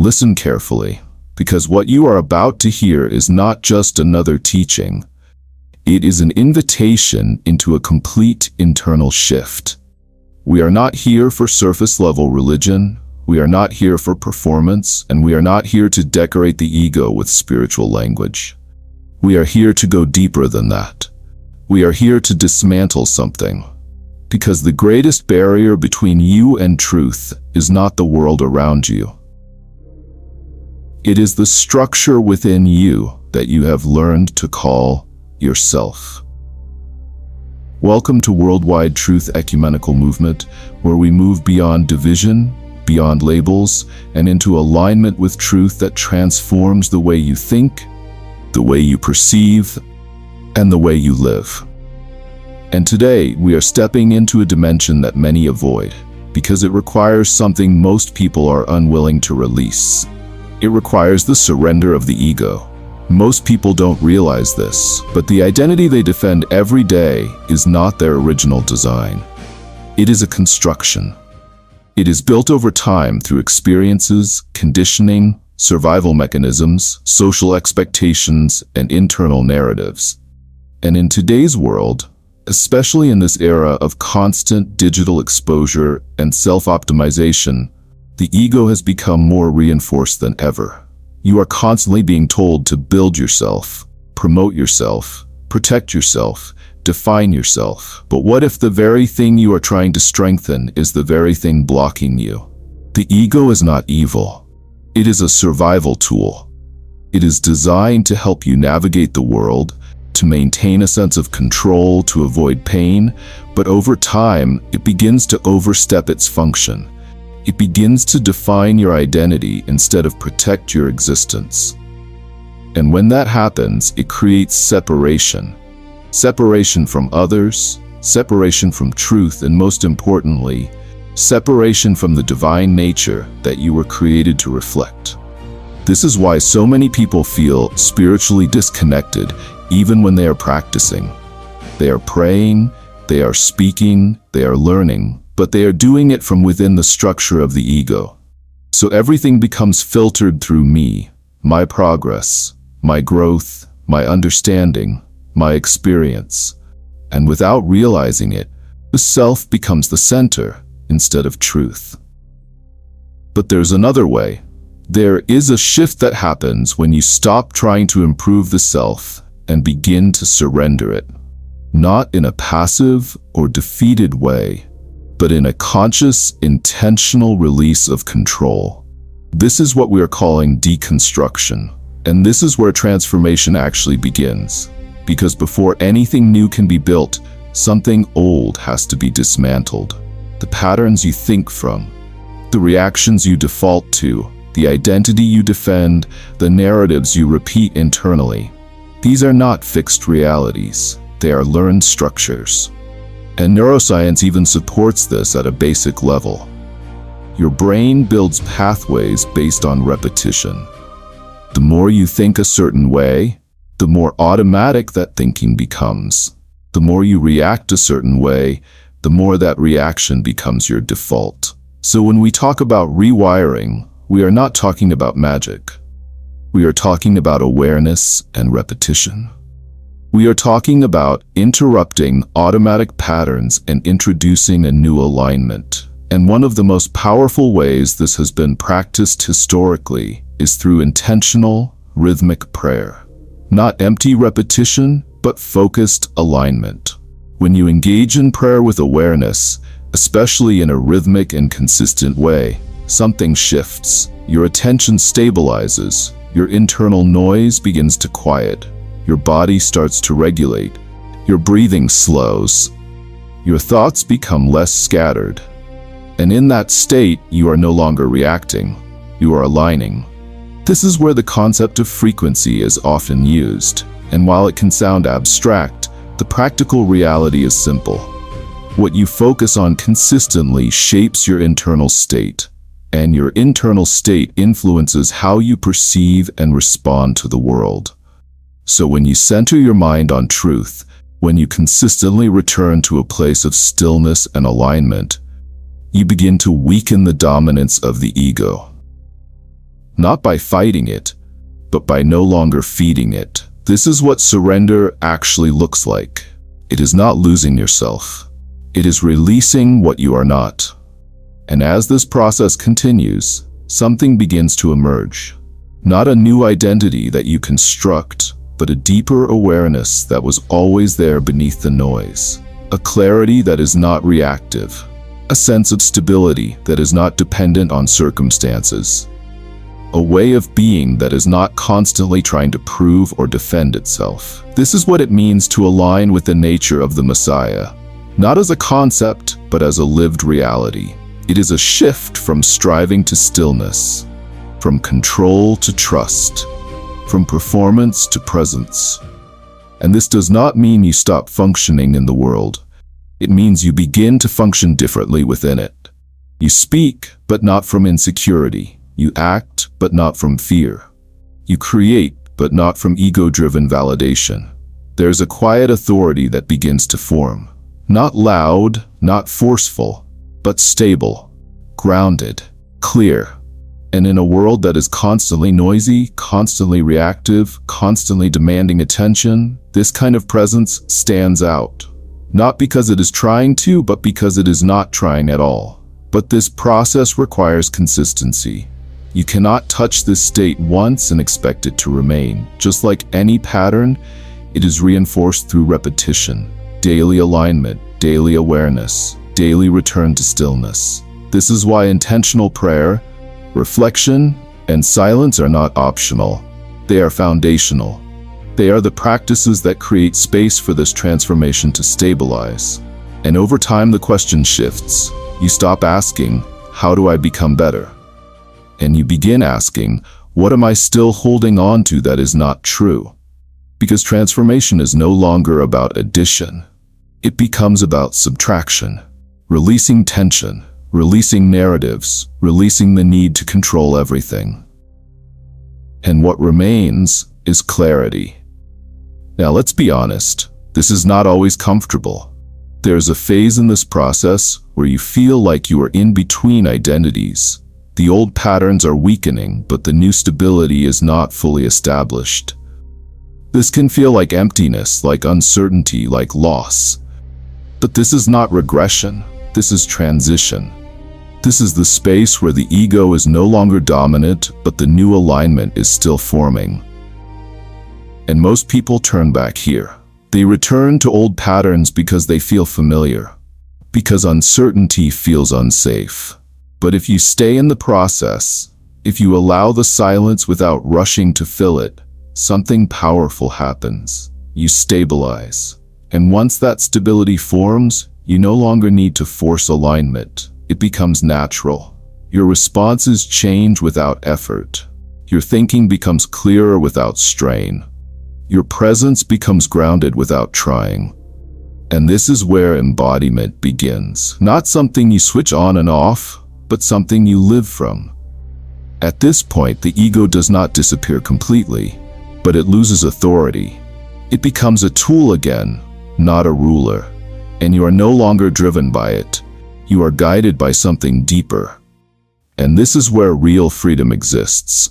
Listen carefully, because what you are about to hear is not just another teaching. It is an invitation into a complete internal shift. We are not here for surface-level religion. We are not here for performance, and we are not here to decorate the ego with spiritual language. We are here to go deeper than that. We are here to dismantle something. Because the greatest barrier between you and truth is not the world around you. It is the structure within you that you have learned to call yourself. Welcome to Worldwide Truth Ecumenical Movement, where we move beyond division, beyond labels, and into alignment with truth that transforms the way you think, the way you perceive, and the way you live. And today, we are stepping into a dimension that many avoid, because it requires something most people are unwilling to release. It requires the surrender of the ego. Most people don't realize this, but the identity they defend every day is not their original design. It is a construction. It is built over time through experiences, conditioning, survival mechanisms, social expectations, and internal narratives. And in today's world, especially in this era of constant digital exposure and self-optimization, the ego has become more reinforced than ever. You are constantly being told to build yourself, promote yourself, protect yourself, define yourself. But what if the very thing you are trying to strengthen is the very thing blocking you? The ego is not evil. It is a survival tool. It is designed to help you navigate the world, to maintain a sense of control, to avoid pain, but over time, it begins to overstep its function. It begins to define your identity instead of protect your existence. And when that happens, it creates separation. Separation from others, separation from truth, and most importantly, separation from the divine nature that you were created to reflect. This is why so many people feel spiritually disconnected even when they are practicing. They are praying, they are speaking, they are learning, but they are doing it from within the structure of the ego. So everything becomes filtered through me, my progress, my growth, my understanding, my experience. And without realizing it, the self becomes the center instead of truth. But there's another way. There is a shift that happens when you stop trying to improve the self and begin to surrender it. Not in a passive or defeated way, but in a conscious, intentional release of control. This is what we are calling deconstruction. And this is where transformation actually begins. Because before anything new can be built, something old has to be dismantled. The patterns you think from, the reactions you default to, the identity you defend, the narratives you repeat internally. These are not fixed realities. They are learned structures. And neuroscience even supports this at a basic level. Your brain builds pathways based on repetition. The more you think a certain way, the more automatic that thinking becomes. The more you react a certain way, the more that reaction becomes your default. So when we talk about rewiring, we are not talking about magic. We are talking about awareness and repetition. We are talking about interrupting automatic patterns and introducing a new alignment. And one of the most powerful ways this has been practiced historically is through intentional, rhythmic prayer. Not empty repetition, but focused alignment. When you engage in prayer with awareness, especially in a rhythmic and consistent way, something shifts. Your attention stabilizes, your internal noise begins to quiet, your body starts to regulate, your breathing slows, your thoughts become less scattered. And in that state, you are no longer reacting, you are aligning. This is where the concept of frequency is often used, and while it can sound abstract, the practical reality is simple. What you focus on consistently shapes your internal state, and your internal state influences how you perceive and respond to the world. So when you center your mind on truth, when you consistently return to a place of stillness and alignment, you begin to weaken the dominance of the ego. not by fighting it, but by no longer feeding it. This is what surrender actually looks like. It is not losing yourself. It is releasing what you are not. And as this process continues, something begins to emerge. Not a new identity that you construct, but a deeper awareness that was always there beneath the noise. A clarity that is not reactive. A sense of stability that is not dependent on circumstances. A way of being that is not constantly trying to prove or defend itself. This is what it means to align with the nature of the Messiah. Not as a concept, but as a lived reality. It is a shift from striving to stillness, from control to trust, from performance to presence. And this does not mean you stop functioning in the world. It means you begin to function differently within it. You speak, but not from insecurity. You act, but not from fear. You create, but not from ego-driven validation. There's a quiet authority that begins to form. Not loud, not forceful, but stable, grounded, clear. And in a world that is constantly noisy, constantly reactive, constantly demanding attention, this kind of presence stands out. Not because it is trying to, but because it is not trying at all. But this process requires consistency. You cannot touch this state once and expect it to remain. Just like any pattern, it is reinforced through repetition, daily alignment, daily awareness, daily return to stillness. This is why intentional prayer, reflection, and silence are not optional. They are foundational. They are the practices that create space for this transformation to stabilize. And over time, the question shifts. You stop asking, how do I become better? And you begin asking, what am I still holding on to that is not true? Because transformation is no longer about addition. It becomes about subtraction. Releasing tension, releasing narratives, releasing the need to control everything. And what remains is clarity. Now let's be honest, this is not always comfortable. There's a phase in this process where you feel like you are in between identities. The old patterns are weakening, but the new stability is not fully established. This can feel like emptiness, like uncertainty, like loss. But this is not regression. This is transition. This is the space where the ego is no longer dominant, but the new alignment is still forming. And most people turn back here. They return to old patterns because they feel familiar, because uncertainty feels unsafe. But if you stay in the process, if you allow the silence without rushing to fill it, something powerful happens. You stabilize. And once that stability forms, you no longer need to force alignment. It becomes natural. Your responses change without effort. Your thinking becomes clearer without strain. Your presence becomes grounded without trying. And this is where embodiment begins. Not something you switch on and off, but something you live from. At this point, the ego does not disappear completely, but it loses authority. It becomes a tool again, not a ruler. And you are no longer driven by it. You are guided by something deeper. And this is where real freedom exists.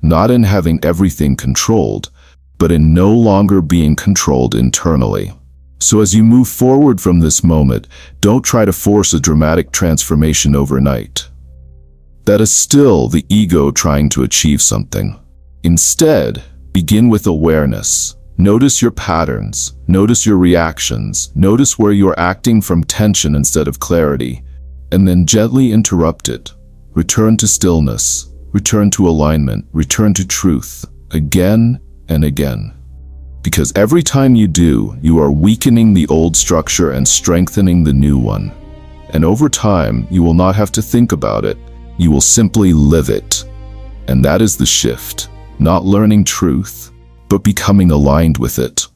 Not in having everything controlled, but in no longer being controlled internally. So as you move forward from this moment, don't try to force a dramatic transformation overnight. That is still the ego trying to achieve something. Instead, begin with awareness. Notice your patterns, notice your reactions, notice where you're acting from tension instead of clarity, and then gently interrupt it. Return to stillness, return to alignment, return to truth, again and again. Because every time you do, you are weakening the old structure and strengthening the new one. And over time, you will not have to think about it, you will simply live it. And that is the shift, not learning truth, but becoming aligned with it.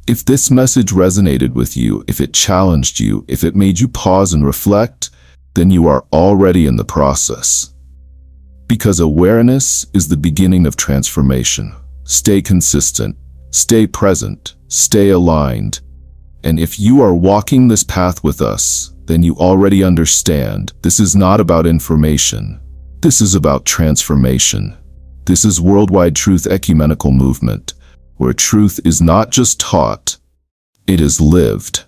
If this message resonated with you, if it challenged you, if it made you pause and reflect, then you are already in the process. Because awareness is the beginning of transformation. Stay consistent, stay present, stay aligned. And if you are walking this path with us, then you already understand this is not about information. This is about transformation. This is Worldwide Truth Ecumenical Movement, where truth is not just taught, it is lived.